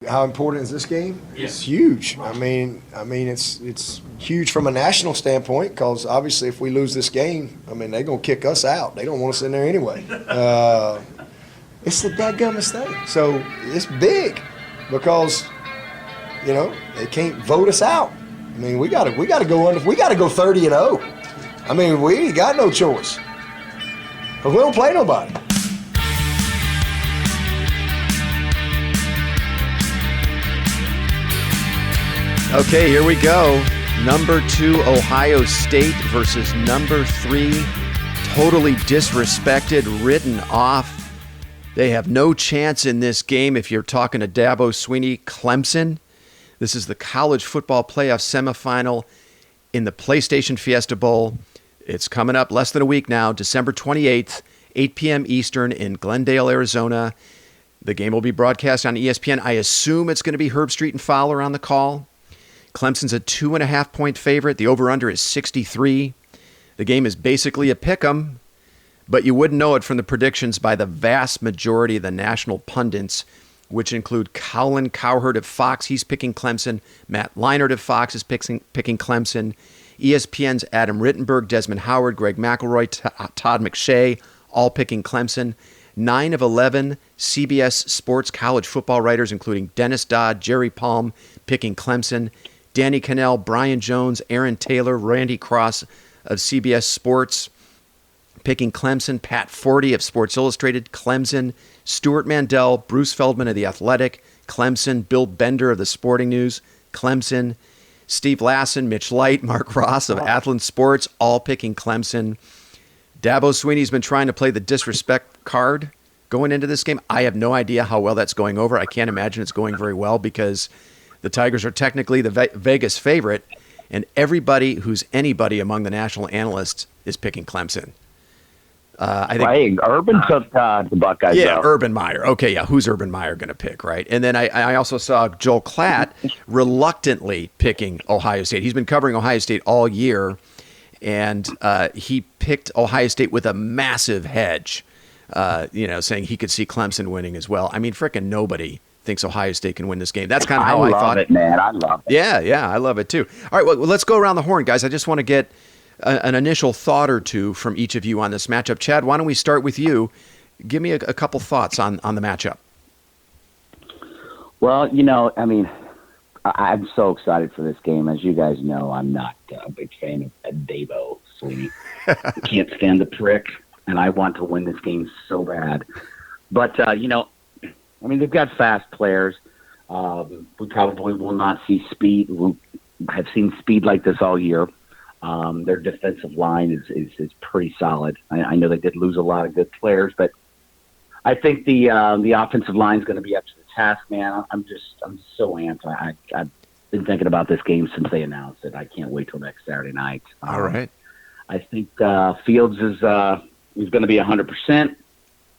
How important is this game? Yeah. It's huge. I mean, it's huge from a national standpoint because obviously, if we lose this game, they're gonna kick us out. They don't want us in there anyway. It's the dadgummest thing. So it's big because they can't vote us out. We gotta go under. We gotta go 30-0. We ain't got no choice because we don't play nobody. Okay, here we go. Number 2, Ohio State versus number 3, totally disrespected, written off. They have no chance in this game if you're talking to Dabo Swinney, Clemson. This is the college football playoff semifinal in the PlayStation Fiesta Bowl. It's coming up less than a week now, December 28th, 8 p.m. Eastern in Glendale, Arizona. The game will be broadcast on ESPN. I assume it's going to be Herb Street and Fowler on the call. Clemson's a 2.5-point favorite. The over-under is 63. The game is basically a pick'em, but you wouldn't know it from the predictions by the vast majority of the national pundits, which include Colin Cowherd of Fox. He's picking Clemson. Matt Leinart of Fox is picking Clemson. ESPN's Adam Rittenberg, Desmond Howard, Greg McElroy, Todd McShay, all picking Clemson. 9 of 11 CBS Sports college football writers, including Dennis Dodd, Jerry Palm, picking Clemson. Danny Cannell, Brian Jones, Aaron Taylor, Randy Cross of CBS Sports, picking Clemson. Pat Forty of Sports Illustrated, Clemson. Stuart Mandel, Bruce Feldman of The Athletic, Clemson. Bill Bender of The Sporting News, Clemson. Steve Lassen, Mitch Light, Mark Ross of Athland Sports, all picking Clemson. Dabo Swinney's been trying to play the disrespect card going into this game. I have no idea how well that's going over. I can't imagine it's going very well because the Tigers are technically the Vegas favorite, and everybody who's anybody among the national analysts is picking Clemson. I think Urban took the Buckeyes. Yeah, out. Urban Meyer. Okay, yeah, who's Urban Meyer going to pick, right? And then I also saw Joel Klatt reluctantly picking Ohio State. He's been covering Ohio State all year, and he picked Ohio State with a massive hedge, saying he could see Clemson winning as well. Frickin' nobody thinks Ohio State can win this game. That's kind of how I thought. I love it, man. I love it. Yeah, I love it too. All right, well, let's go around the horn, guys. I just want to get an initial thought or two from each of you on this matchup. Chad, why don't we start with you? Give me a couple thoughts on the matchup. Well, I'm so excited for this game. As you guys know, I'm not a big fan of Dabo Swinney. I can't stand the prick, and I want to win this game so bad. But, they've got fast players. We probably will not see speed. We have seen speed like this all year. Their defensive line is pretty solid. I know they did lose a lot of good players, but I think the offensive line is going to be up to the task, man. I'm so amped. I've been thinking about this game since they announced it. I can't wait till next Saturday night. All right. I think Fields is going to be 100%.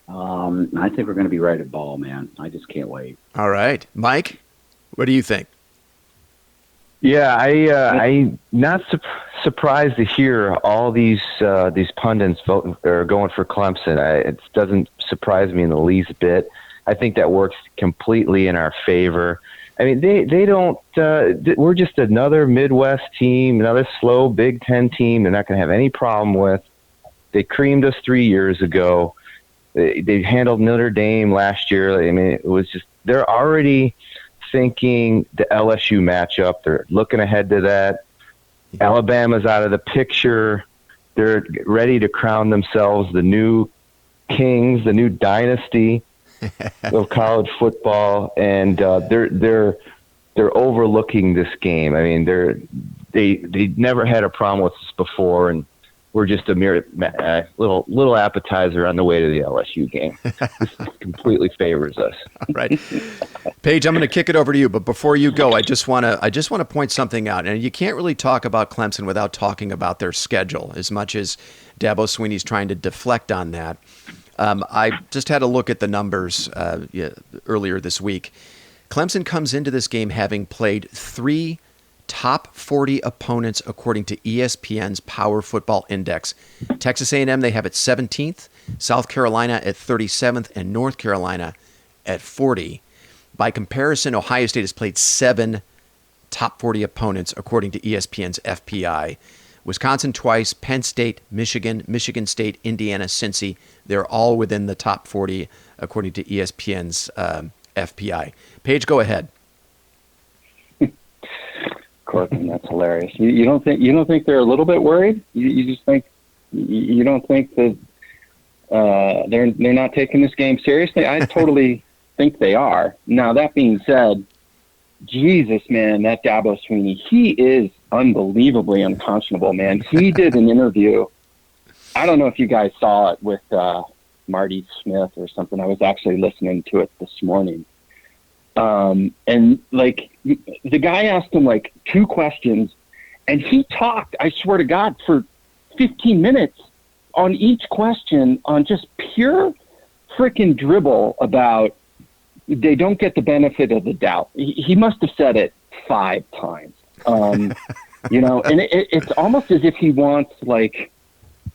I think we're going to be right at ball, man. I just can't wait. All right. Mike, what do you think? Yeah, I'm not surprised to hear all these pundits voting or going for Clemson. It doesn't surprise me in the least bit. I think that works completely in our favor. They don't. We're just another Midwest team, another slow Big Ten team. They're not going to have any problem with. They creamed us 3 years ago. They handled Notre Dame last year. It was just they're already thinking the LSU matchup. They're looking ahead to that. Alabama's out of the picture. They're ready to crown themselves the new kings, the new dynasty of college football, and they're overlooking this game. They never had a problem with us before, and we're just a mere little appetizer on the way to the LSU game. This completely favors us. All right, Paige, I'm going to kick it over to you. But before you go, I just want to point something out. And you can't really talk about Clemson without talking about their schedule. As much as Dabo Swinney's trying to deflect on that, I just had a look at the numbers earlier this week. Clemson comes into this game having played 3 top 40 opponents according to ESPN's Power Football Index. Texas A&M, they have it 17th, South Carolina at 37th, and North Carolina at 40. By comparison, Ohio State has played 7 top 40 opponents, according to ESPN's FPI. Wisconsin twice, Penn State, Michigan, Michigan State, Indiana, Cincy. They're all within the top 40, according to ESPN's FPI. Paige, go ahead. Corcoran, that's hilarious. You don't think they're a little bit worried? You just think you don't think that they're not taking this game seriously? I totally think they are. Now that being said, Jesus, man, that Dabo Sweeney, he is unbelievably unconscionable, man. He did an interview. I don't know if you guys saw it with Marty Smith or something. I was actually listening to it this morning. And like the guy asked him like 2 questions and he talked, I swear to God, for 15 minutes on each question on just pure freaking dribble about they don't get the benefit of the doubt. He must have said it 5 times. You know, and it's almost as if he wants like,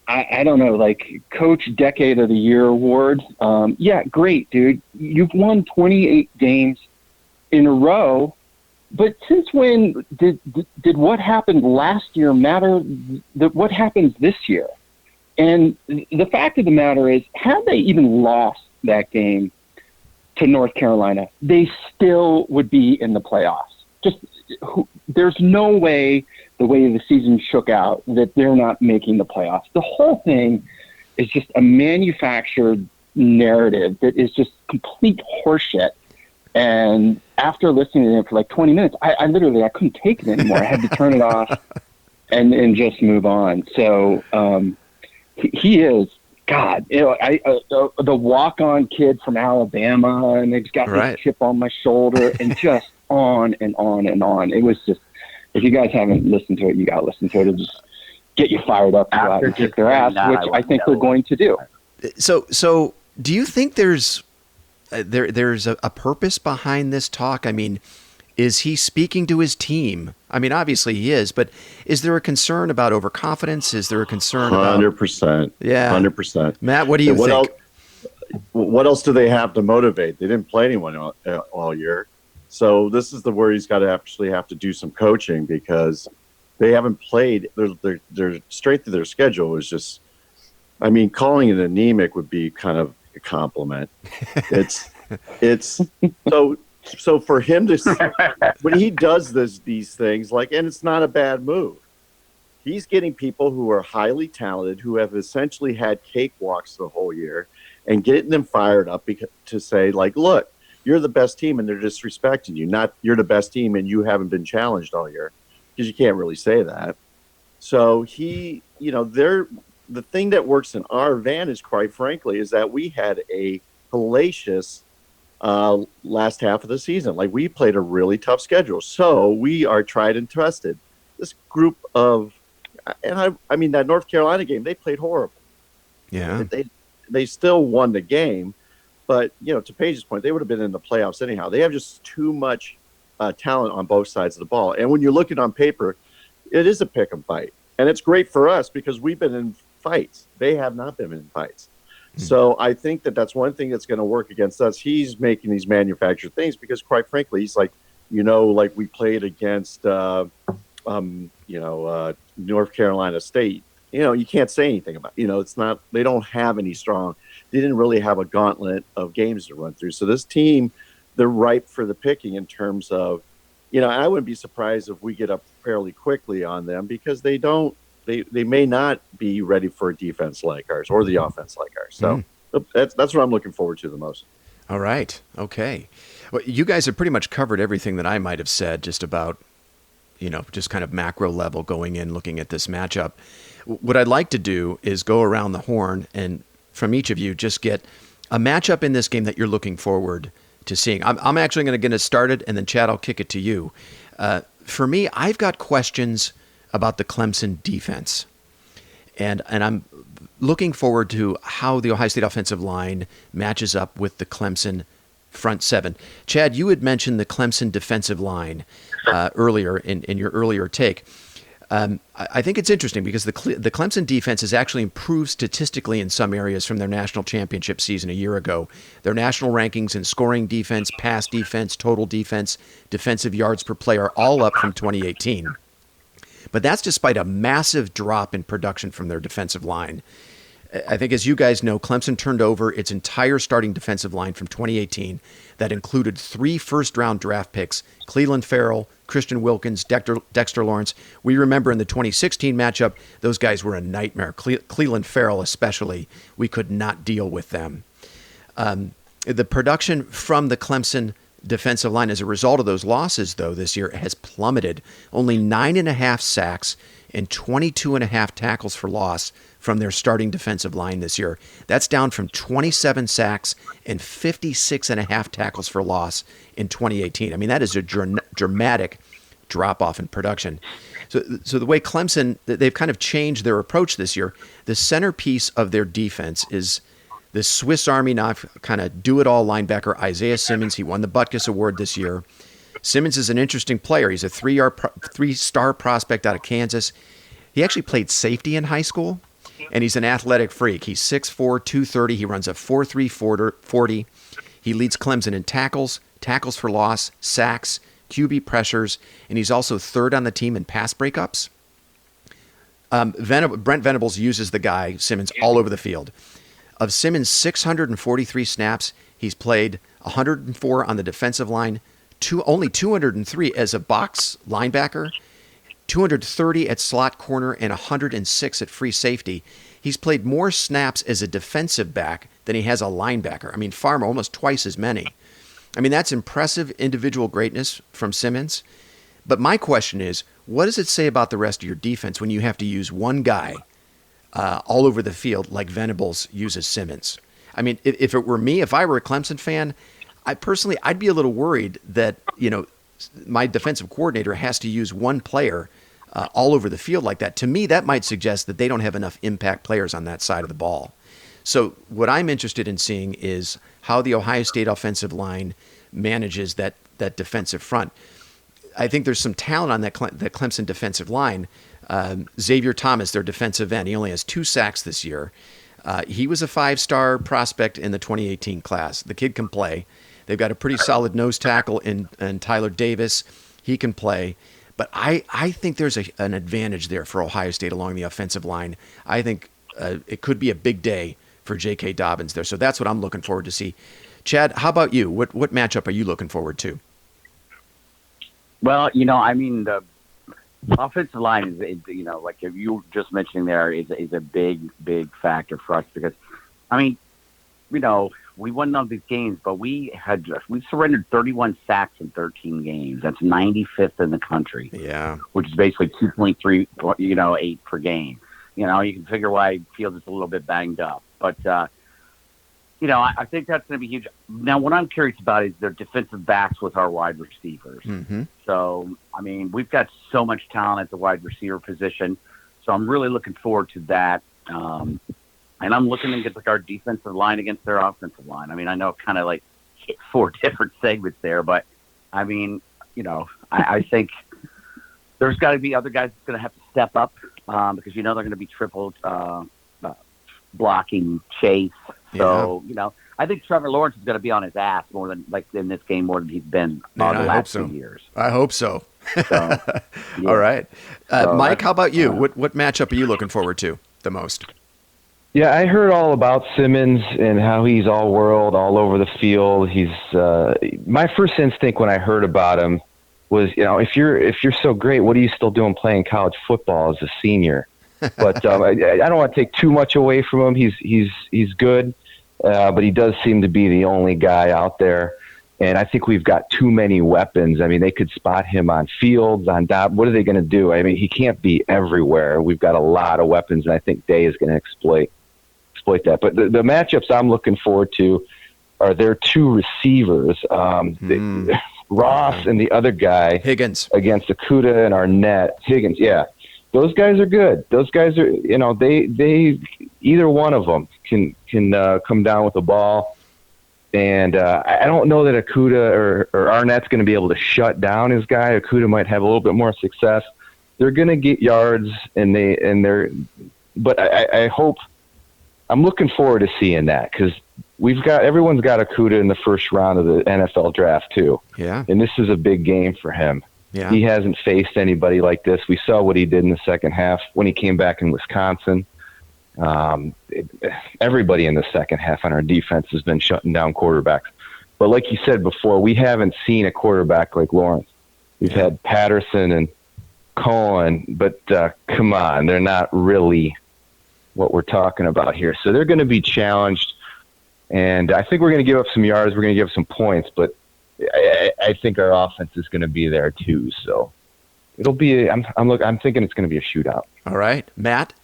I don't know, like Coach Decade of the Year award. Yeah, great, dude. You've won 28 games in a row, but since when did what happened last year matter? What happens this year? And the fact of the matter is, had they even lost that game to North Carolina, they still would be in the playoffs. Just there's no way, the way the season shook out, that they're not making the playoffs. The whole thing is just a manufactured narrative that is just complete horseshit. And after listening to him for like 20 minutes, I literally couldn't take it anymore. I had to turn it off and just move on. So he is, God, you know, the walk-on kid from Alabama, and he's got this chip on my shoulder, and just on and on and on. It was just, if you guys haven't listened to it, you got to listen to it. It'll just get you fired up to go out and kick their ass, which I think they're going to do. So do you think there's a purpose behind this talk? I mean, is he speaking to his team? I mean, obviously he is, but is there a concern about overconfidence? Is there a concern about 100%? Yeah, 100%. Matt, what do you think? What else do they have to motivate? They didn't play anyone all year, so this is where he's got to actually have to do some coaching, because they haven't played. Their straight through their schedule is just. I mean, calling it anemic would be kind of a compliment. It's so for him to, when he does these things, like, and it's not a bad move. He's getting people who are highly talented, who have essentially had cakewalks the whole year, and getting them fired up to say, like, look, you're the best team, and they're disrespecting you. Not you're the best team, and you haven't been challenged all year, because you can't really say that. So he, you know, the thing that works in our advantage, quite frankly, is that we had a hellacious last half of the season. Like, we played a really tough schedule, so we are tried and trusted. This group of, and I mean that North Carolina game, they played horrible. Yeah, they still won the game, but you know, to Paige's point, they would have been in the playoffs anyhow. They have just too much talent on both sides of the ball, and when you look at it on paper, it is a pick 'em fight, and it's great for us because we've been in fights. They have not been in fights. So I think that that's one thing that's going to work against us. He's making these manufactured things because, quite frankly, he's like, you know, like we played against, North Carolina State. You know, you can't say anything about, you know, it's not, they don't have any strong, they didn't really have a gauntlet of games to run through. So this team, they're ripe for the picking in terms of, you know, I wouldn't be surprised if we get up fairly quickly on them, because they may not be ready for a defense like ours or the offense like ours. So that's what I'm looking forward to the most. All right. Okay. Well, you guys have pretty much covered everything that I might have said just about, you know, just kind of macro level going in, looking at this matchup. What I'd like to do is go around the horn and from each of you just get a matchup in this game that you're looking forward to seeing. I'm actually going to start it, and then Chad, I'll kick it to you. For me, I've got questions about the Clemson defense. And I'm looking forward to how the Ohio State offensive line matches up with the Clemson front seven. Chad, you had mentioned the Clemson defensive line earlier in your earlier take. I think it's interesting because the Clemson defense has actually improved statistically in some areas from their national championship season a year ago. Their national rankings in scoring defense, pass defense, total defense, defensive yards per play are all up from 2018. But that's despite a massive drop in production from their defensive line. I think, as you guys know, Clemson turned over its entire starting defensive line from 2018. That included 3 first-round draft picks, Cleveland Farrell, Christian Wilkins, Dexter Lawrence. We remember in the 2016 matchup, those guys were a nightmare. Cleveland Farrell especially, we could not deal with them. The production from the Clemson defensive line as a result of those losses, though, this year has plummeted. Only 9.5 sacks and 22.5 tackles for loss from their starting defensive line this year. That's down from 27 sacks and 56.5 tackles for loss in 2018. I mean, that is a dramatic drop-off in production. So the way Clemson, they've kind of changed their approach this year. The centerpiece of their defense is the Swiss Army knife kind of do-it-all linebacker, Isaiah Simmons. He won the Butkus Award this year. Simmons is an interesting player. He's a 3-star prospect out of Kansas. He actually played safety in high school, and he's an athletic freak. He's 6'4", 230. He runs a 4.3 40. He leads Clemson in tackles for loss, sacks, QB pressures, and he's also third on the team in pass breakups. Brent Venables uses the guy, Simmons, all over the field. Of Simmons' 643 snaps, he's played 104 on the defensive line, only 203 as a box linebacker, 230 at slot corner, and 106 at free safety. He's played more snaps as a defensive back than he has a linebacker. I mean, far almost twice as many. I mean, that's impressive individual greatness from Simmons. But my question is, what does it say about the rest of your defense when you have to use one guy all over the field like Venables uses Simmons? I mean, if it were me, if I were a Clemson fan, I'd be a little worried that, my defensive coordinator has to use one player all over the field like that. To me, that might suggest that they don't have enough impact players on that side of the ball. So what I'm interested in seeing is how the Ohio State offensive line manages that defensive front. I think there's some talent on that Clemson defensive line. Xavier Thomas, their defensive end, he only has 2 sacks this year. He was a 5-star prospect in the 2018 class. The kid can play. They've got a pretty solid nose tackle in Tyler Davis. He can play. But I think there's an advantage there for Ohio State along the offensive line. I think it could be a big day for J.K. Dobbins there. So that's what I'm looking forward to see. Chad, how about you? What matchup are you looking forward to? Well, the offensive line is, like you were just mentioning there, is a big, big factor for us because, we won none of these games, but we surrendered 31 sacks in 13 games. That's 95th in the country. Yeah, which is basically 2.3, 8 per game. You can figure why Fields is a little bit banged up, but I think that's going to be huge. Now, what I'm curious about is their defensive backs with our wide receivers. Mm-hmm. So, we've got so much talent at the wide receiver position, so I'm really looking forward to that. And I'm looking to get our defensive line against their offensive line. I know kind of like hit 4 different segments there, but I think there's got to be other guys that's going to have to step up because they're going to be triple blocking Chase. So I think Trevor Lawrence is going to be on his ass more than in this game more than he's been the last 2 years. I hope so. So yeah. All right, Mike, how about you? What matchup are you looking forward to the most? Yeah, I heard all about Simmons and how he's all world, all over the field. He's my first instinct when I heard about him was, if you're so great, what are you still doing playing college football as a senior? But I don't want to take too much away from him. He's good, but he does seem to be the only guy out there. And I think we've got too many weapons. They could spot him on Fields, on Dobb. What are they going to do? He can't be everywhere. We've got a lot of weapons, and I think Day is going to exploit that. But the matchups I'm looking forward to are their 2 receivers, Ross and the other guy, Higgins, against Okudah and Arnett. Higgins, yeah, those guys are good. Those guys are, they either one of them can come down with the ball. And I don't know that Okudah or Arnett's going to be able to shut down his guy. Okudah might have a little bit more success. they're going to get yards, but I hope, I'm looking forward to seeing that, because everyone's got Okudah in the first round of the NFL draft too. Yeah. And this is a big game for him. Yeah. He hasn't faced anybody like this. We saw what he did in the second half when he came back in Wisconsin. Everybody in the second half on our defense has been shutting down quarterbacks. But like you said before, we haven't seen a quarterback like Lawrence. We've had Patterson and Cohen, but come on, they're not really what we're talking about here. So they're going to be challenged, and I think we're going to give up some yards. We're going to give up some points, but I think our offense is going to be there too. So it'll be. I'm thinking it's going to be a shootout. All right, Matt.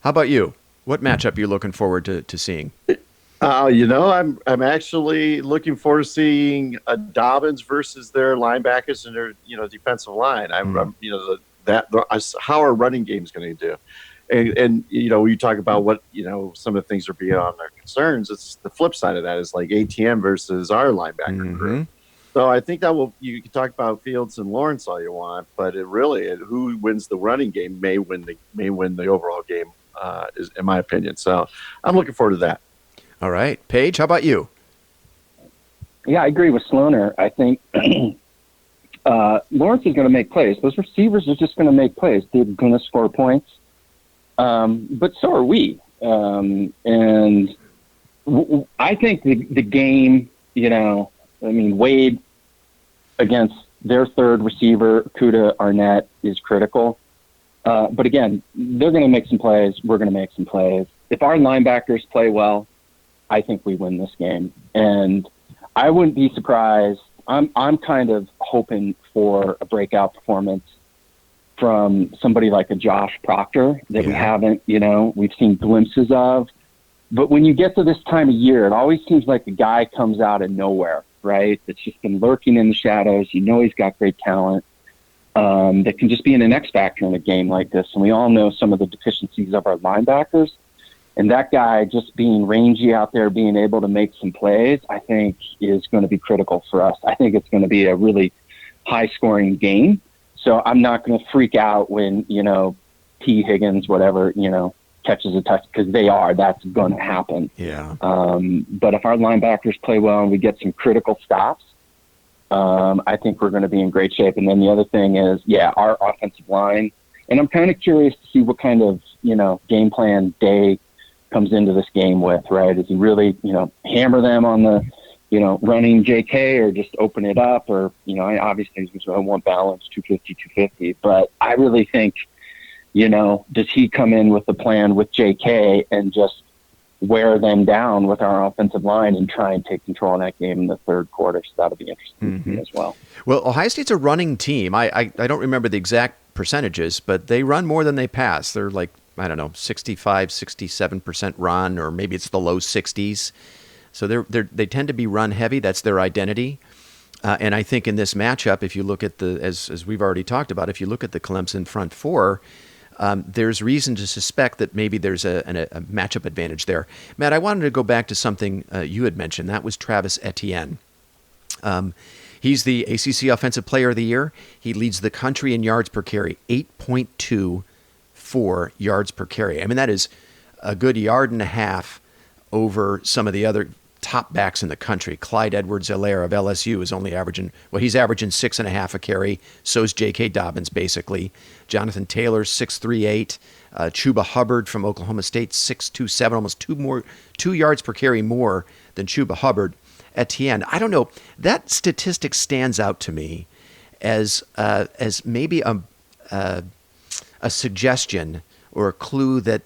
How about you? What matchup are you looking forward to seeing? I'm actually looking forward to seeing Dobbins versus their linebackers and their defensive line. How our running game is going to do, and you talk about what some of the things are beyond our concerns. It's the flip side of that is like ATM versus our linebacker group. So I think you can talk about Fields and Lawrence all you want, but who wins the running game may win the overall game, is in my opinion. So I'm looking forward to that. All right. Paige, how about you? Yeah, I agree with Sloaner. I think Lawrence is going to make plays. Those receivers are just going to make plays. They're going to score points. But so are we. And I think the game, Wade against their third receiver, Kuda Arnett, is critical. But again, they're going to make some plays. We're going to make some plays. If our linebackers play well, I think we win this game. And I wouldn't be surprised. I'm kind of hoping for a breakout performance from somebody like a Josh Proctor that we haven't, we've seen glimpses of. But when you get to this time of year, it always seems like the guy comes out of nowhere, right? That's just been lurking in the shadows. He's got great talent that can just be an X factor in a game like this. And we all know some of the deficiencies of our linebackers. And that guy just being rangy out there, being able to make some plays, I think is going to be critical for us. I think it's going to be a really high-scoring game. So I'm not going to freak out when, T. Higgins, whatever, catches a touch, because that's going to happen. Yeah. But if our linebackers play well and we get some critical stops, I think we're going to be in great shape. And then the other thing is, our offensive line. And I'm kind of curious to see what kind of, game plan Day comes into this game with, right? Is he really, hammer them on the, running JK, or just open it up, or, I obviously want balance, 250, but I really think, does he come in with the plan with JK and just wear them down with our offensive line and try and take control of that game in the third quarter? So that'll be interesting to me as well. Well, Ohio State's a running team. I don't remember the exact percentages, but they run more than they pass. They're like, 65, 67% run, or maybe it's the low 60s. So they tend to be run heavy. That's their identity. And I think in this matchup, if you look at as we've already talked about, if you look at the Clemson front four, there's reason to suspect that maybe there's a matchup advantage there. Matt, I wanted to go back to something you had mentioned. That was Travis Etienne. He's the ACC Offensive Player of the Year. He leads the country in yards per carry, 8.24 yards per carry. I mean, that is a good yard and a half over some of the other top backs in the country. Clyde Edwards-Helaire of LSU is only averaging 6.5 a carry. So is J.K. Dobbins, basically. Jonathan Taylor, 6.38. Chuba Hubbard from Oklahoma State, 6.27, almost 2 yards per carry more than Chuba Hubbard. Etienne, I don't know. That statistic stands out to me as maybe a suggestion or a clue that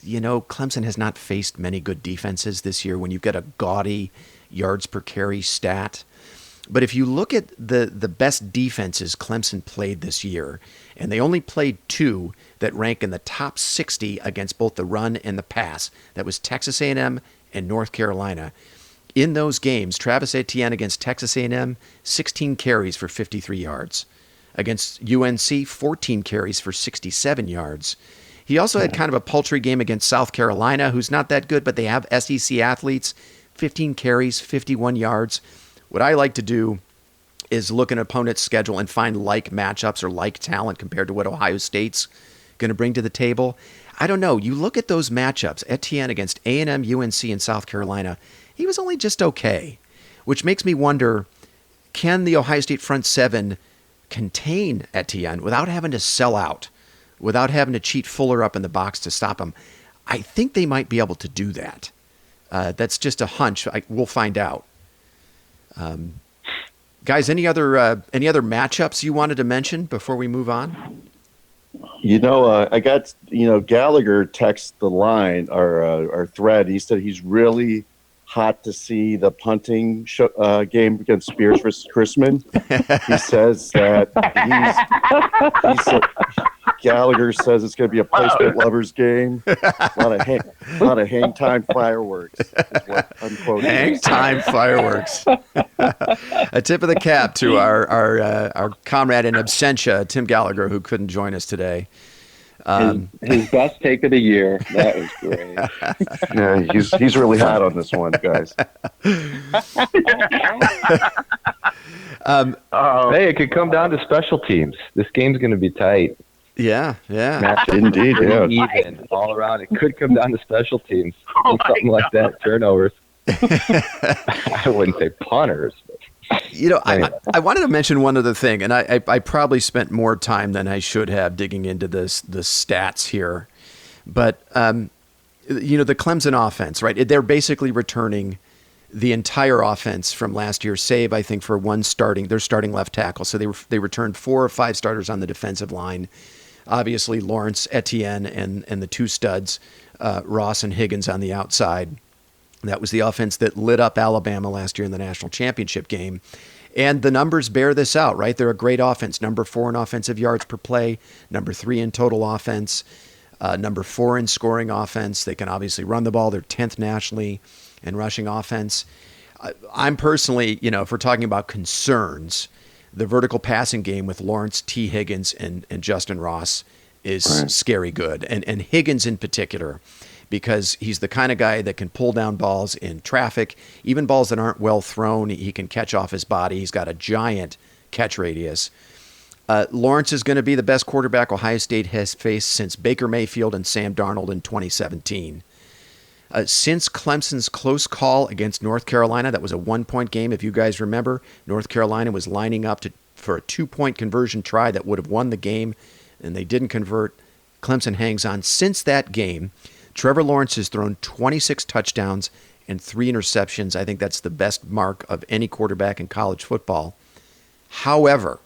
Clemson has not faced many good defenses this year when you get a gaudy yards per carry stat. But if you look at the best defenses Clemson played this year, and they only played 2 that rank in the top 60 against both the run and the pass, that was Texas A&M and North Carolina. In those games, Travis Etienne against Texas A&M, 16 carries for 53 yards. Against UNC, 14 carries for 67 yards. He also had kind of a paltry game against South Carolina, who's not that good, but they have SEC athletes, 15 carries, 51 yards. What I like to do is look at an opponent's schedule and find like matchups or like talent compared to what Ohio State's going to bring to the table. I don't know. You look at those matchups, Etienne against A&M, UNC, and South Carolina, he was only just okay, which makes me wonder, can the Ohio State front seven contain Etienne without having to sell out, without having to cheat Fuller up in the box to stop him? I think they might be able to do that. That's just a hunch. We'll find out. Guys, any other matchups you wanted to mention before we move on? I got, Gallagher text the line, our thread. He said he's really hot to see the punting game against Spears versus Chrisman. He says that Gallagher says it's going to be a placement lovers game. A lot of hang time fireworks. Is what unquote hang time fireworks. A tip of the cap to our comrade in absentia, Tim Gallagher, who couldn't join us today. His best take of the year. That was great. Yeah, he's really hot on this one, guys. Hey, it could come down to special teams. This game's going to be tight. Yeah. Match Indeed, yeah. Even all around. It could come down to special teams. Something like that. Turnovers. I wouldn't say punters. But anyway. I wanted to mention one other thing, and I probably spent more time than I should have digging into the stats here. But, the Clemson offense, right? They're basically returning the entire offense from last year, save, I think, for their starting left tackle. So they returned 4 or 5 starters on the defensive line. Obviously, Lawrence, Etienne, and the 2 studs, Ross and Higgins on the outside. That was the offense that lit up Alabama last year in the national championship game. And the numbers bear this out, right? They're a great offense. Number 4 in offensive yards per play, number 3 in total offense, number 4 in scoring offense. They can obviously run the ball. They're 10th nationally in rushing offense. I'm personally, if we're talking about concerns, the vertical passing game with Lawrence, T. Higgins, and Justin Ross is scary good. And Higgins in particular, because he's the kind of guy that can pull down balls in traffic, even balls that aren't well thrown. He can catch off his body. He's got a giant catch radius. Lawrence is going to be the best quarterback Ohio State has faced since Baker Mayfield and Sam Darnold in 2017. Since Clemson's close call against North Carolina, that was a 1-point game, if you guys remember. North Carolina was lining up for a 2-point conversion try that would have won the game, and they didn't convert. Clemson hangs on. Since that game, Trevor Lawrence has thrown 26 touchdowns and 3 interceptions. I think that's the best mark of any quarterback in college football. However,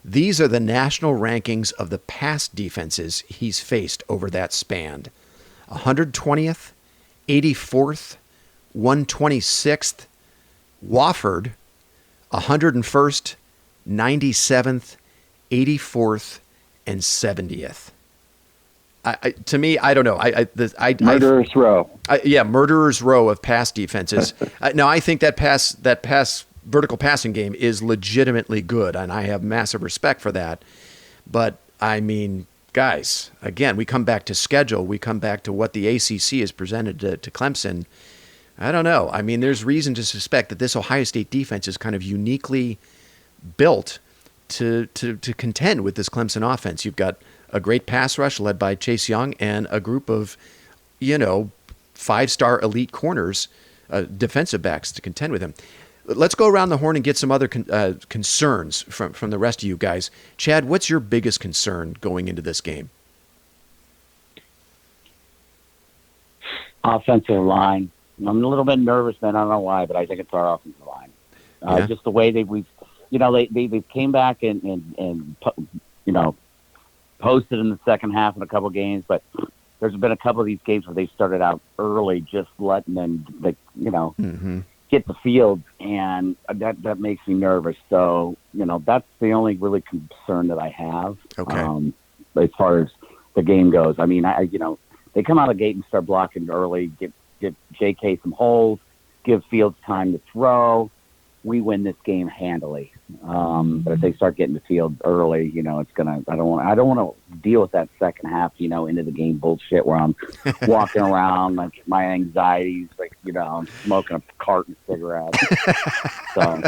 these are the national rankings of the pass defenses he's faced over that span. 120th, 84th, 126th, Wofford, 101st, 97th, 84th, and 70th. To me, I don't know. Murderer's row. Murderer's row of pass defenses. Now, I think that vertical passing game is legitimately good, and I have massive respect for that. But I mean, guys, again, we come back to schedule. We come back to what the ACC has presented to Clemson. I don't know. I mean, there's reason to suspect that this Ohio State defense is kind of uniquely built to contend with this Clemson offense. You've got a great pass rush led by Chase Young and a group of, 5-star elite corners, defensive backs to contend with him. Let's go around the horn and get some other concerns from the rest of you guys. Chad, what's your biggest concern going into this game? Offensive line. I'm a little bit nervous, man. I don't know why, but I think it's our offensive line. Just the way they came back and posted in the second half in a couple games, but there's been a couple of these games where they started out early, just letting them, get the field, and that makes me nervous. So, that's the only really concern that I have. Okay. As far as the game goes. I mean, they come out of the gate and start blocking early, get JK some holes, give Fields time to throw. We win this game handily. But if they start getting the field early, it's gonna. I don't want to deal with that second half, into the game bullshit where I'm walking around like my anxieties, like I'm smoking a carton of cigarettes. So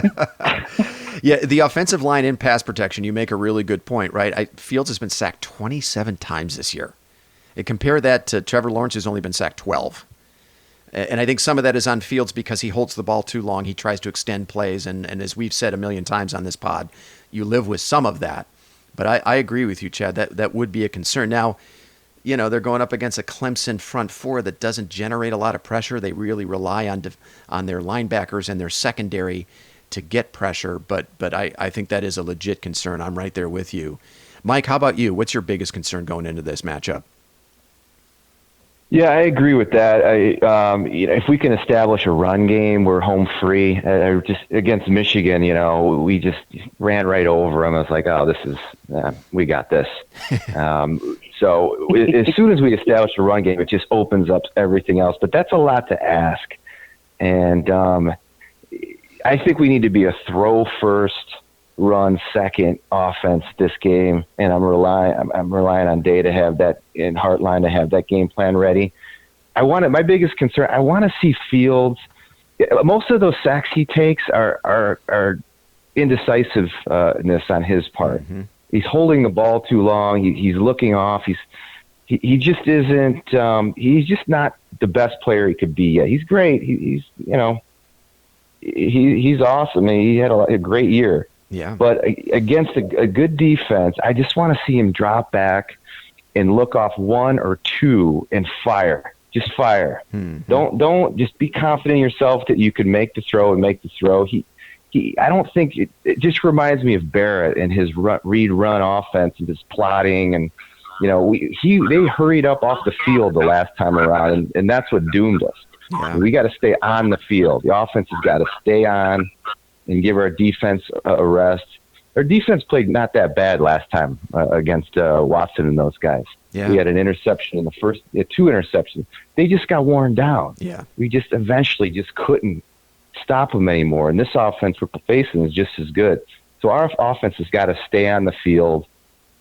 Yeah, the offensive line in pass protection, you make a really good point, right? Fields has been sacked 27 times this year. And compare that to Trevor Lawrence, who's only been sacked 12. And I think some of that is on Fields because he holds the ball too long. He tries to extend plays. And as we've said a million times on this pod, you live with some of that. But I agree with you, Chad. That would be a concern. Now, they're going up against a Clemson front four that doesn't generate a lot of pressure. They really rely on their linebackers and their secondary to get pressure. But I think that is a legit concern. I'm right there with you. Mike, how about you? What's your biggest concern going into this matchup? Yeah, I agree with that. If we can establish a run game, we're home free. Just against Michigan, we just ran right over them. I was like, we got this. So as soon as we establish a run game, it just opens up everything else. But that's a lot to ask. And I think we need to be a throw first, run second offense this game, and I'm relying on Day to have that, and Hartline to have that game plan ready. My biggest concern, I want to see Fields. Most of those sacks he takes are indecisiveness on his part. Mm-hmm. He's holding the ball too long. He's looking off. He just isn't. He's just not the best player he could be yet. He's great. He's awesome. He had a great year. Yeah. But against a good defense, I just want to see him drop back and look off one or two and fire. Just fire. Mm-hmm. Don't just be confident in yourself that you can make the throw and make the throw. I don't think it just reminds me of Barrett and his read run offense and his plotting, and they hurried up off the field the last time around, and that's what doomed us. Yeah. We got to stay on the field. The offense has got to stay on and give our defense a rest. Our defense played not that bad last time against Watson and those guys. Yeah. We had an interception in the first, two interceptions. They just got worn down. Yeah. We just eventually just couldn't stop them anymore. And this offense we're facing is just as good. So our offense has got to stay on the field,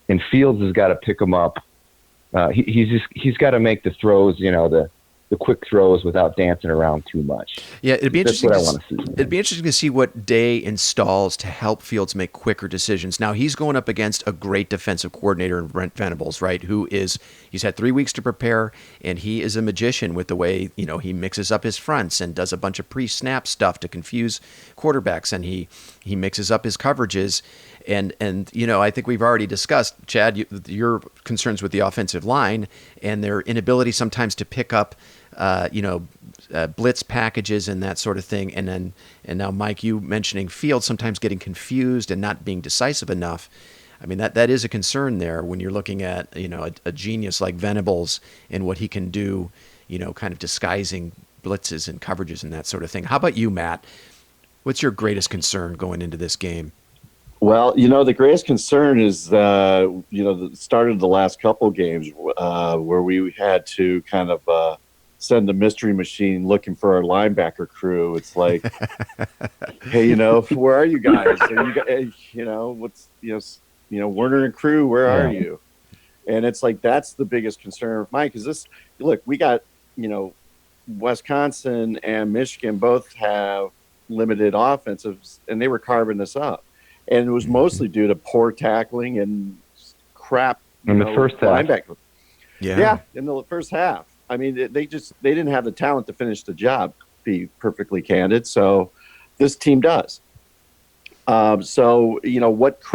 and Fields has got to pick them up. He's got to make the throws, the quick throws without dancing around too much. Yeah, it'd be interesting. That's what I want to see. It'd be interesting to see what Day installs to help Fields make quicker decisions. Now he's going up against a great defensive coordinator in Brent Venables, right? He's had 3 weeks to prepare, and he is a magician with the way he mixes up his fronts and does a bunch of pre-snap stuff to confuse quarterbacks, and he mixes up his coverages. And I think we've already discussed, Chad, your concerns with the offensive line and their inability sometimes to pick up blitz packages and that sort of thing. And now, Mike, you mentioning Fields sometimes getting confused and not being decisive enough. I mean, that is a concern there when you're looking at, a genius like Venables and what he can do, kind of disguising blitzes and coverages and that sort of thing. How about you, Matt? What's your greatest concern going into this game? Well, the greatest concern is, the start of the last couple games where we had to kind of send a mystery machine looking for our linebacker crew. It's like, hey, where are you guys? Are you, what's, Werner and crew, where are you? And it's like, that's the biggest concern of mine. Because we got, Wisconsin and Michigan both have limited offensives, and they were carving us up. And it was mostly due to poor tackling and crap in the first half. Linebacker. Yeah, in the first half. I mean, they didn't have the talent to finish the job, to be perfectly candid. So this team does. What linebacker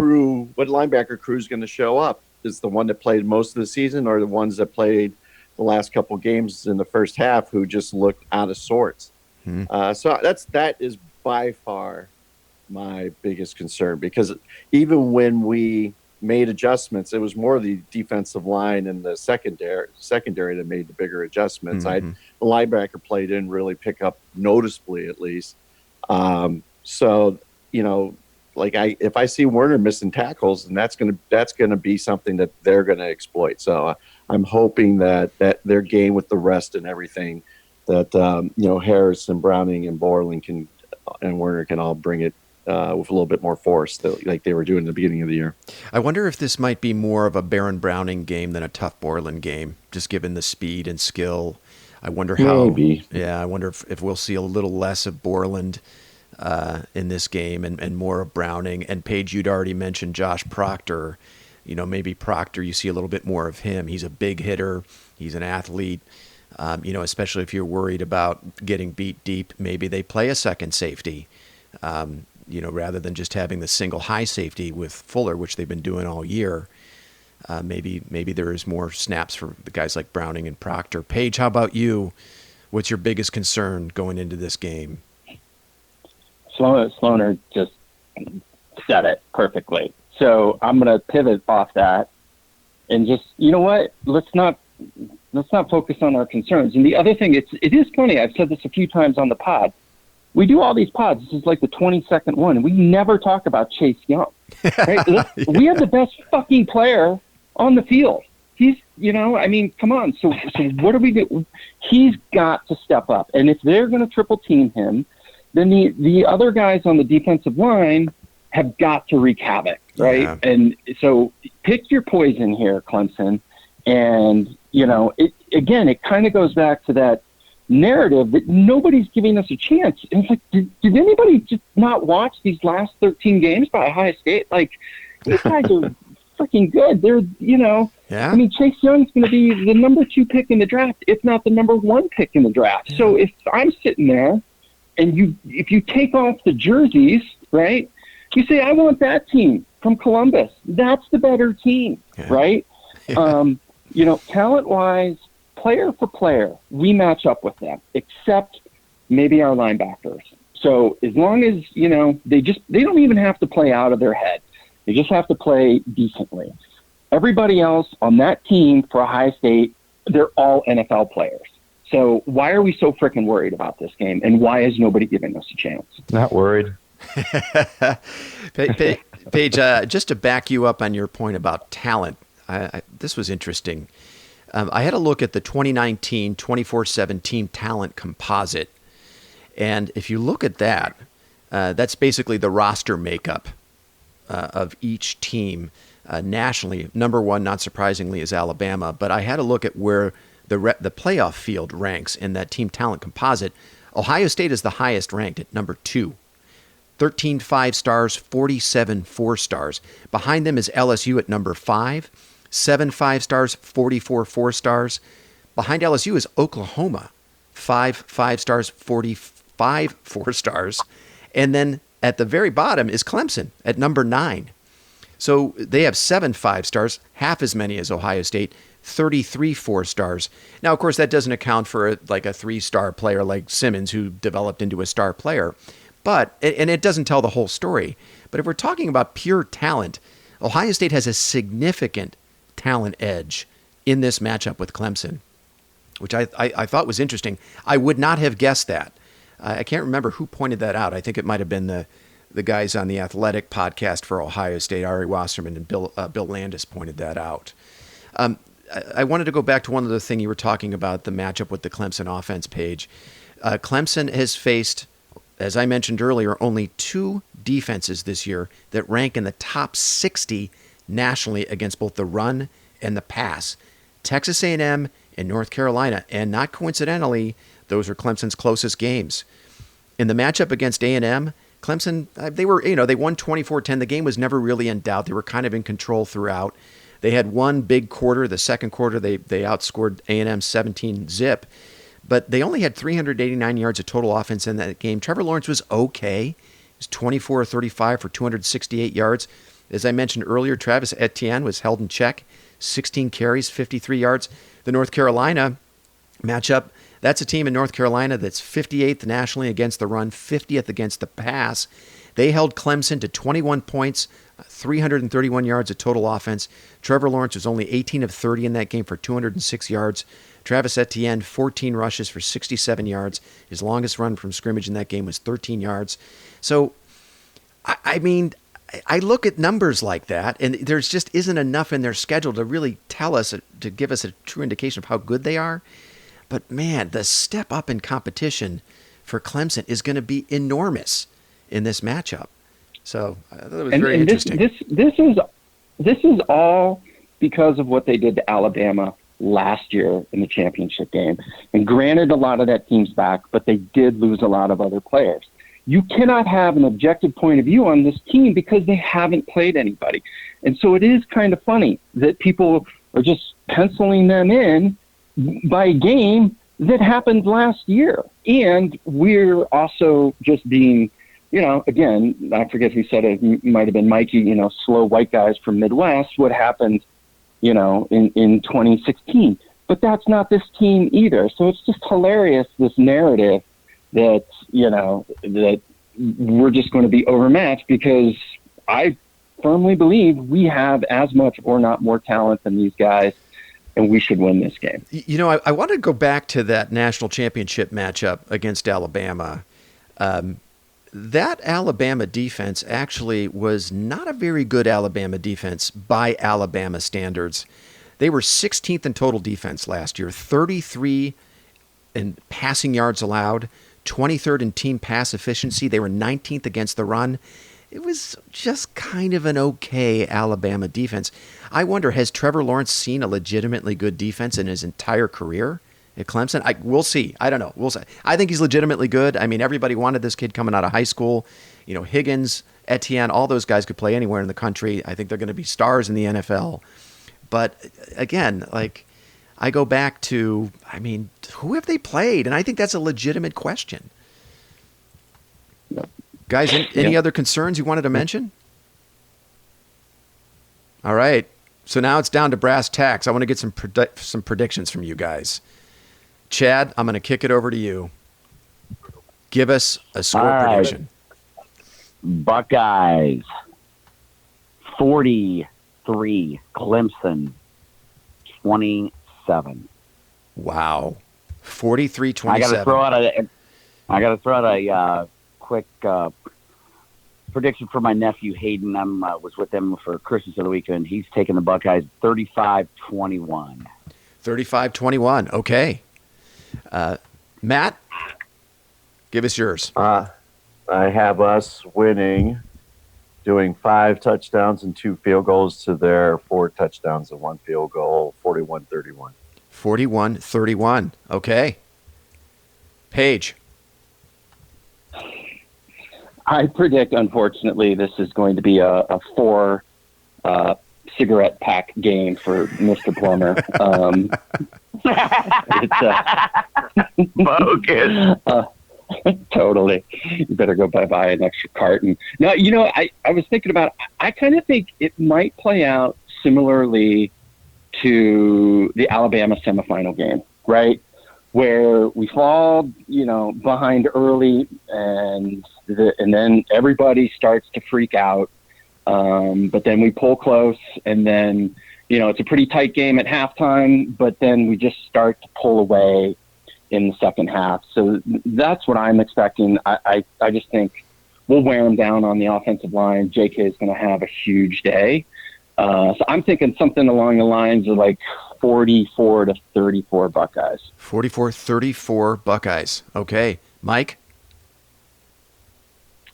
crew is going to show up? Is the one that played most of the season, or the ones that played the last couple games in the first half who just looked out of sorts? So that is by far my biggest concern, because even when we made adjustments, it was more the defensive line and the secondary that made the bigger adjustments. Mm-hmm. The linebacker play didn't really pick up noticeably, at least. If I see Werner missing tackles, and that's gonna be something that they're gonna exploit. So I'm hoping that their game with the rest and everything, that Harris and Browning and Borland and Werner can all bring it with a little bit more force, like they were doing at the beginning of the year. I wonder if this might be more of a Baron Browning game than a Tough Borland game, just given the speed and skill. I wonder how. Maybe. Yeah, I wonder if we'll see a little less of Borland in this game, and more of Browning. And Paige, you'd already mentioned Josh Proctor. Maybe Proctor, you see a little bit more of him. He's a big hitter. He's an athlete. Especially if you're worried about getting beat deep, maybe they play a second safety, rather than just having the single high safety with Fuller, which they've been doing all year. Maybe there is more snaps for the guys like Browning and Proctor. Paige, how about you? What's your biggest concern going into this game? Sloaner just said it perfectly. So I'm going to pivot off that and just, you know what? Let's not focus on our concerns. And the other thing, it is funny. I've said this a few times on the pod. We do all these pods. This is like the 22nd one, and we never talk about Chase Young. Right? We have the best fucking player on the field. He's, come on. So what do we do? He's got to step up. And if they're going to triple team him, then the other guys on the defensive line have got to wreak havoc, right? Yeah. And so pick your poison here, Clemson. And, it kind of goes back to that narrative that nobody's giving us a chance. And it's like, did anybody just not watch these last 13 games by Ohio State? Like, these guys are freaking good. They're, yeah. I mean, Chase Young's going to be the number 2 pick in the draft, if not the number 1 pick in the draft. Yeah. So if I'm sitting there and if you take off the jerseys, right, you say, I want that team from Columbus. That's the better team, yeah. Right? Yeah. Talent-wise, player for player, we match up with them, except maybe our linebackers. So as long as, they don't even have to play out of their head. They just have to play decently. Everybody else on that team for Ohio State, they're all NFL players. So why are we so freaking worried about this game, and why is nobody giving us a chance? Not worried. Paige, just to back you up on your point about talent, this was interesting. I had a look at the 2019 24/7 team talent composite. And if you look at that, that's basically the roster makeup of each team nationally. Number one, not surprisingly, is Alabama. But I had a look at where the playoff field ranks in that team talent composite. Ohio State is the highest ranked at number 2. 13 5-stars, 47 4-stars. Behind them is LSU at number 5. 7 5-stars, 44 4-stars. Behind LSU is Oklahoma. 5 5-stars, 45 4-stars. And then at the very bottom is Clemson at number 9. So they have 7 5-stars, half as many as Ohio State, 33 4-stars. Now, of course, that doesn't account for a 3-star player like Simmons, who developed into a star player. And it doesn't tell the whole story. But if we're talking about pure talent, Ohio State has a significant talent edge in this matchup with Clemson, which I thought was interesting. I would not have guessed that. I can't remember who pointed that out. I think it might have been the guys on the Athletic podcast for Ohio State, Ari Wasserman and Bill Landis pointed that out. I wanted to go back to one other thing you were talking about, the matchup with the Clemson offense page. Clemson has faced, as I mentioned earlier, only 2 defenses this year that rank in the top 60 nationally against both the run and the pass. Texas A&M and North Carolina, and not coincidentally, those are Clemson's closest games. In the matchup against A&M, Clemson, they won 24-10. The game was never really in doubt. They were kind of in control throughout. They had one big quarter. The second quarter, they outscored A&M 17-zip. But they only had 389 yards of total offense in that game. Trevor Lawrence was okay. He was 24-35 for 268 yards. As I mentioned earlier, Travis Etienne was held in check. 16 carries, 53 yards. The North Carolina matchup, that's a team in North Carolina that's 58th nationally against the run, 50th against the pass. They held Clemson to 21 points, 331 yards of total offense. Trevor Lawrence was only 18 of 30 in that game for 206 yards. Travis Etienne, 14 rushes for 67 yards. His longest run from scrimmage in that game was 13 yards. So, I mean, I look at numbers like that, and there's just isn't enough in their schedule to really tell us, to give us a true indication of how good they are. But, man, the step up in competition for Clemson is going to be enormous in this matchup. So, I thought it was very interesting. This is all because of what they did to Alabama last year in the championship game. And granted, a lot of that team's back, but they did lose a lot of other players. you cannot have an objective point of view on this team because they haven't played anybody. And so it is kind of funny that people are just penciling them in by a game that happened last year. And we're also just being, again, I forget who said it, might have been Mikey, slow white guys from Midwest, what happened, in 2016. But that's not this team either. So it's just hilarious, this narrative that, that we're just going to be overmatched, because I firmly believe we have as much or not more talent than these guys, and we should win this game. I want to go back to that national championship matchup against Alabama. That Alabama defense actually was not a very good Alabama defense by Alabama standards. They were 16th in total defense last year, 33 in passing yards allowed, 23rd in team pass efficiency. They were 19th against the run. It was just kind of an okay Alabama defense. I wonder, has Trevor Lawrence seen a legitimately good defense in his entire career at Clemson? We'll see. I don't know. We'll see. I think he's legitimately good. I mean, everybody wanted this kid coming out of high school. Higgins, Etienne, all those guys could play anywhere in the country. I think they're going to be stars in the NFL. But again, I go back to, who have they played? And I think that's a legitimate question. Guys, any other concerns you wanted to mention? All right. So now it's down to brass tacks. I want to get some predictions from you guys. Chad, I'm going to kick it over to you. Give us a score prediction. Buckeyes 43, Clemson 27. Wow. 43-27. I got to throw out a quick prediction for my nephew Hayden. I was with them for Christmas of the weekend. He's taking the Buckeyes 35-21. 35-21. Okay. Matt, give us yours. I have us winning, doing 5 touchdowns and 2 field goals to their 4 touchdowns and 1 field goal, 41-31. 41-31. Okay. Paige. I predict, unfortunately, this is going to be a 4 cigarette pack game for Mr. Plummer. It's Bogus. Totally. You better go buy an extra carton. Now, I was thinking about, I kind of think it might play out similarly to the Alabama semifinal game, right? Where we fall, behind early, and then everybody starts to freak out. But then we pull close, and then, it's a pretty tight game at halftime, but then we just start to pull away in the second half. So that's what I'm expecting. I just think we'll wear them down on the offensive line. JK is going to have a huge day. So I'm thinking something along the lines of 44-34 Buckeyes. 44-34 Buckeyes. Okay. Mike?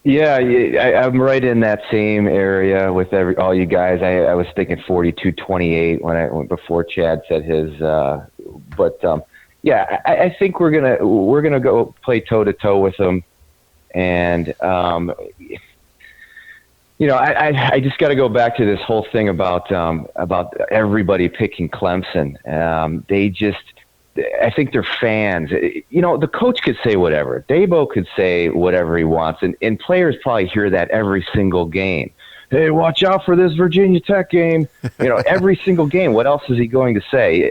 Yeah, I'm right in that same area with all you guys. I was thinking 42-28 before Chad said his. Yeah, I think we're gonna go play toe to toe with them, and I just got to go back to this whole thing about everybody picking Clemson. I think they're fans. The coach could say whatever. Dabo could say whatever he wants, and players probably hear that every single game. Hey, watch out for this Virginia Tech game. Every single game. What else is he going to say?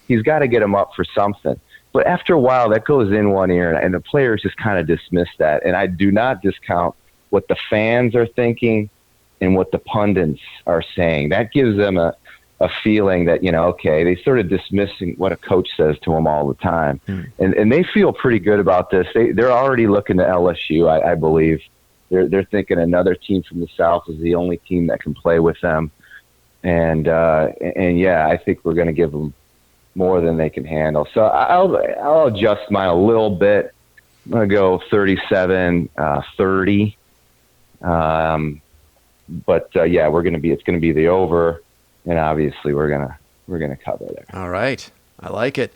He's got to get them up for something. But after a while, that goes in one ear, and the players just kind of dismiss that. And I do not discount what the fans are thinking and what the pundits are saying. That gives them a feeling that, okay, they sort of dismissing what a coach says to them all the time. And they feel pretty good about this. They're already looking to LSU, I believe. They're thinking another team from the South is the only team that can play with them. And yeah, I think we're going to give them more than they can handle. So I'll adjust mine a little bit. I'm going to go 37-30. But yeah, it's going to be the over. And obviously, we're gonna cover there. All right, I like it.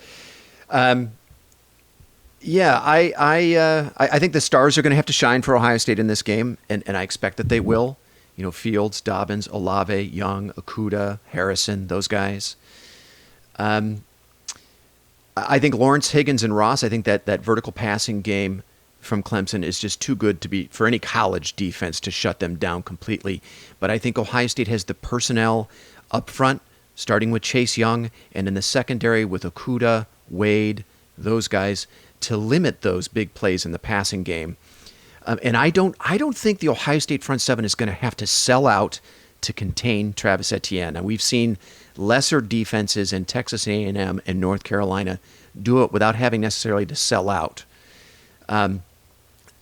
Yeah, I think the stars are going to have to shine for Ohio State in this game, and I expect that they will. You know, Fields, Dobbins, Olave, Young, Okudah, Harrison, those guys. I think Lawrence, Higgins, and Ross, I think that vertical passing game from Clemson is just too good to be for any college defense to shut them down completely. But I think Ohio State has the personnel up front, starting with Chase Young, and in the secondary with Okudah, Wade, those guys, to limit those big plays in the passing game. And I don't think the Ohio State front seven is going to have to sell out to contain Travis Etienne. Now, we've seen lesser defenses in Texas A&M and North Carolina do it without having necessarily to sell out.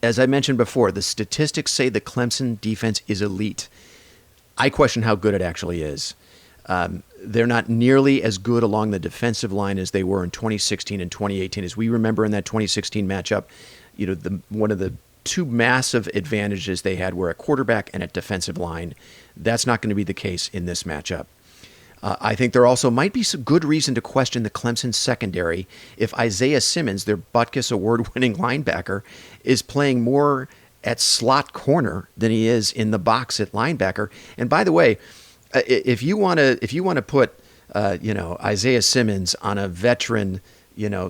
As I mentioned before, the statistics say the Clemson defense is elite. I question how good it actually is. They're not nearly as good along the defensive line as they were in 2016 and 2018. As we remember in that 2016 matchup, you know, one of the two massive advantages they had were at quarterback and at defensive line. That's not going to be the case in this matchup. I think there also might be some good reason to question the Clemson secondary if Isaiah Simmons, their Butkus Award-winning linebacker, is playing more at slot corner than he is in the box at linebacker. And by the way, if you want to put Isaiah Simmons on a veteran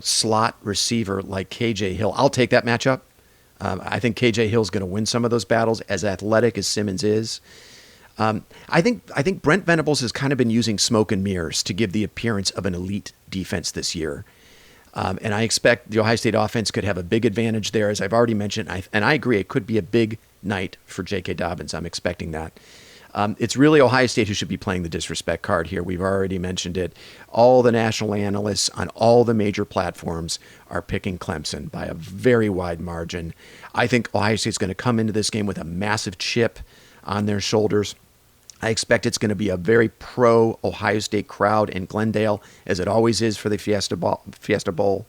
slot receiver like KJ Hill, I'll take that matchup. I think KJ Hill's going to win some of those battles, as athletic as Simmons is. I think Brent Venables has kind of been using smoke and mirrors to give the appearance of an elite defense this year. And I expect the Ohio State offense could have a big advantage there, as I've already mentioned. And I agree, it could be a big night for J.K. Dobbins. I'm expecting that. It's really Ohio State who should be playing the disrespect card here. We've already mentioned it. All the national analysts on all the major platforms are picking Clemson by a very wide margin. I think Ohio State's going to come into this game with a massive chip on their shoulders. I expect it's going to be a very pro-Ohio State crowd in Glendale, as it always is for the Fiesta Bowl.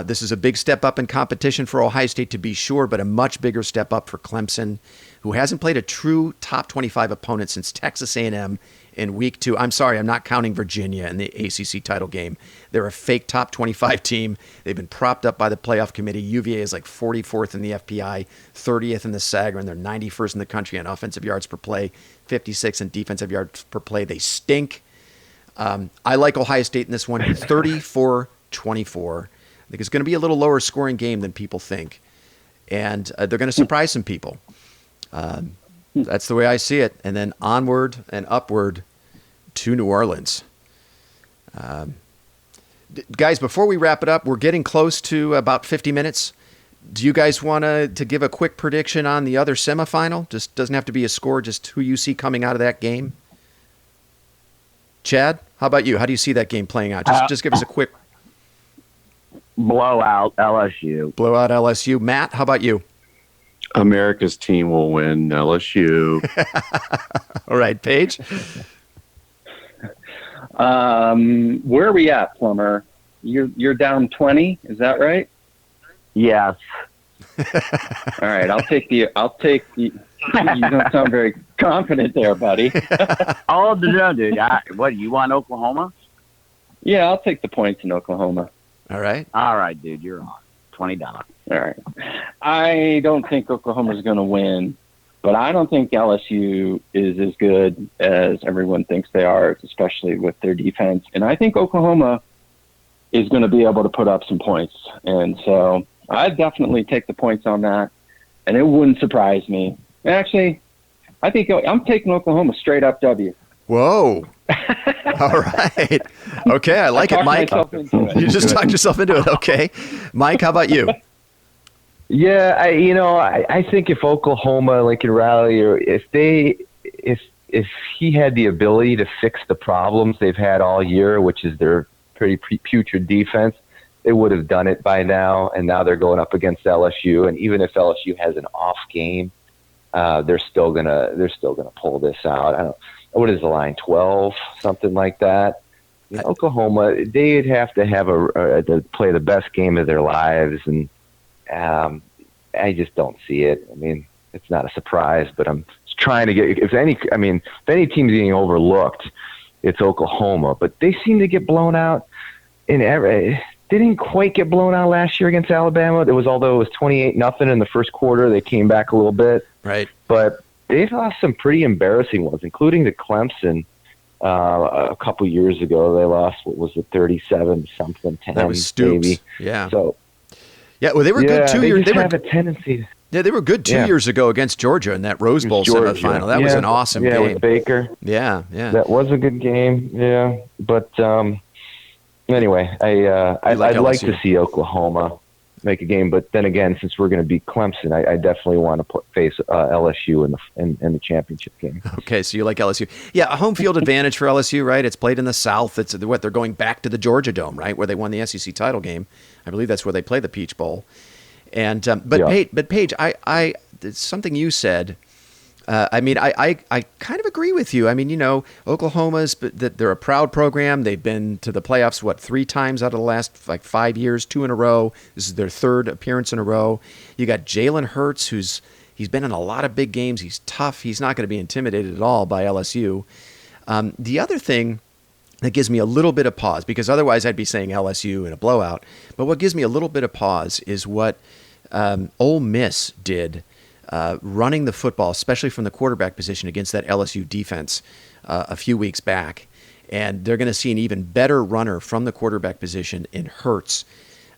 This is a big step up in competition for Ohio State, to be sure, but a much bigger step up for Clemson, who hasn't played a true top 25 opponent since Texas A&M in week 2. I'm sorry, I'm not counting Virginia in the ACC title game. They're a fake top 25 team. They've been propped up by the playoff committee. UVA is like 44th in the FPI, 30th in the Sagarin. They're 91st in the country on offensive yards per play, 56th in defensive yards per play. They stink. I like Ohio State in this one, 34-24. I think it's going to be a little lower scoring game than people think. And they're going to surprise some people. That's the way I see it. And then onward and upward to New Orleans. Guys, before we wrap it up, we're getting close to about 50 minutes. Do you guys want to give a quick prediction on the other semifinal? Just doesn't have to be a score, just who you see coming out of that game. Chad, how about you? How do you see that game playing out? Just give us a quick... Blowout LSU. Blowout LSU. Matt, how about you? America's team will win, LSU. All right, Paige? Where are we at, Plumber? You're down 20, is that right? Yes. All right, I'll take the you don't sound very confident there, buddy. Oh, no, dude. What, you want Oklahoma? Yeah, I'll take the points in Oklahoma. All right. All right, dude, you're on. $20. All right. I don't think Oklahoma's going to win, but I don't think LSU is as good as everyone thinks they are, especially with their defense. And I think Oklahoma is going to be able to put up some points. And so I'd definitely take the points on that, and it wouldn't surprise me. Actually, I think I'm taking Oklahoma straight up W. Whoa. All right. Okay, I like it, Mike. You just talked yourself into it. Okay. Mike, how about you? Yeah, I think if Oklahoma, Lincoln Riley, or if he had the ability to fix the problems they've had all year, which is their pretty putrid defense, they would have done it by now. And now they're going up against LSU, and even if LSU has an off game, they're still gonna pull this out. What is the line? 12, something like that. Oklahoma, they'd have to have to play the best game of their lives, and I just don't see it. I mean, it's not a surprise, but I'm trying to get. If any team's getting overlooked, it's Oklahoma. But they seem to get blown out in didn't quite get blown out last year against Alabama. Although it was 28-0 in the first quarter, they came back a little bit. Right. But they've lost some pretty embarrassing ones, including to Clemson a couple years ago. They lost, 37-something, 10, that was Stoops. maybe. Yeah. So, yeah, well, they were good 2 years. They have a tendency. Yeah, they were good 2 years ago against Georgia in that Rose Bowl semifinal. That was an awesome game. With Baker. Yeah. That was a good game. Yeah, but anyway, I'd like to see Oklahoma make a game, but then again, since we're going to beat Clemson, I definitely want to face LSU in the championship game. Okay, so you like LSU? Yeah, a home field advantage for LSU, right? It's played in the South. It's they're going back to the Georgia Dome, right, where they won the SEC title game. I believe that's where they play the Peach Bowl. And but Paige, I it's something you said. I kind of agree with you. I mean, Oklahoma's, they're a proud program. They've been to the playoffs, 3 times out of the last 5 years, 2 in a row. This is their 3rd appearance in a row. You got Jalen Hurts, he's been in a lot of big games. He's tough. He's not going to be intimidated at all by LSU. The other thing that gives me a little bit of pause, because otherwise I'd be saying LSU in a blowout, but what gives me a little bit of pause is what Ole Miss did running the football, especially from the quarterback position against that LSU defense a few weeks back. And they're going to see an even better runner from the quarterback position in Hurts.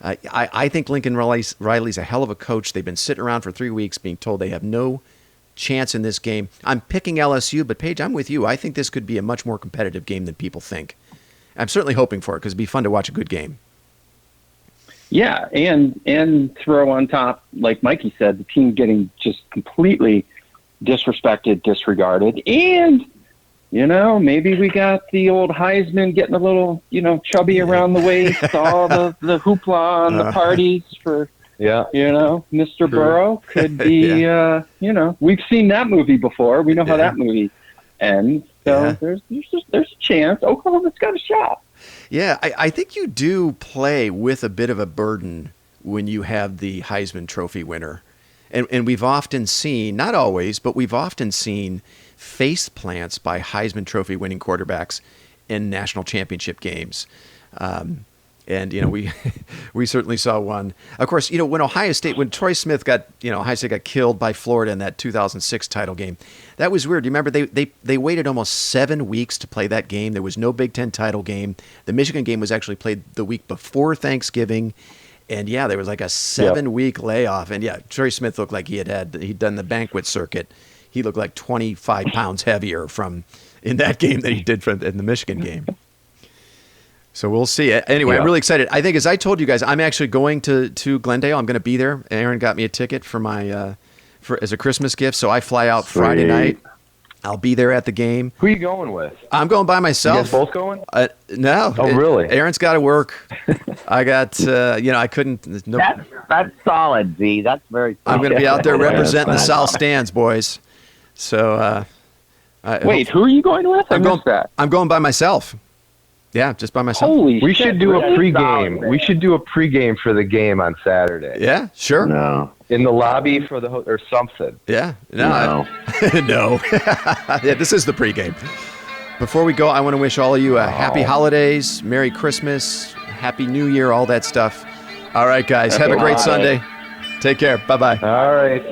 I think Lincoln Riley's a hell of a coach. They've been sitting around for 3 weeks being told they have no chance in this game. I'm picking LSU, but Paige, I'm with you. I think this could be a much more competitive game than people think. I'm certainly hoping for it because it'd be fun to watch a good game. Yeah, and throw on top, like Mikey said, the team getting just completely disrespected, disregarded, and maybe we got the old Heisman getting a little chubby around the waist, all the hoopla and the parties for Mr. Burrow could be we've seen that movie before. We know how that movie ends. So there's a chance Oklahoma's got a shot. Yeah, I think you do play with a bit of a burden when you have the Heisman Trophy winner. And we've often seen, not always, but we've often seen face plants by Heisman Trophy winning quarterbacks in national championship games. And we certainly saw one. Of course, when Troy Smith Ohio State got killed by Florida in that 2006 title game, that was weird. Do you remember they waited almost 7 weeks to play that game? There was no Big Ten title game. The Michigan game was actually played the week before Thanksgiving, and there was like a 7-week layoff. And Troy Smith looked like he'd done the banquet circuit. He looked like 25 pounds heavier in that game than he did in the Michigan game. So we'll see. Anyway, I'm really excited. I think, as I told you guys, I'm actually going to Glendale. I'm going to be there. Aaron got me a ticket for my as a Christmas gift, so I fly out Friday night. I'll be there at the game. Who are you going with? I'm going by myself. You guys both going? No. Oh, really? Aaron's got to work. I got, I couldn't. That's solid, Z. That's very solid. I'm going to be out there representing the South Stands, boys. So. Wait, who are you going with? I'm going by myself. Yeah, just by myself. Holy we shit, should do a really pregame. solid, We should do a pregame for the game on Saturday. Yeah, sure. No. In the lobby for or something. Yeah. No. No. Yeah, this is the pregame. Before we go, I want to wish all of you happy holidays, Merry Christmas, Happy New Year, all that stuff. All right, guys. Have a great Sunday. Take care. Bye-bye. All right.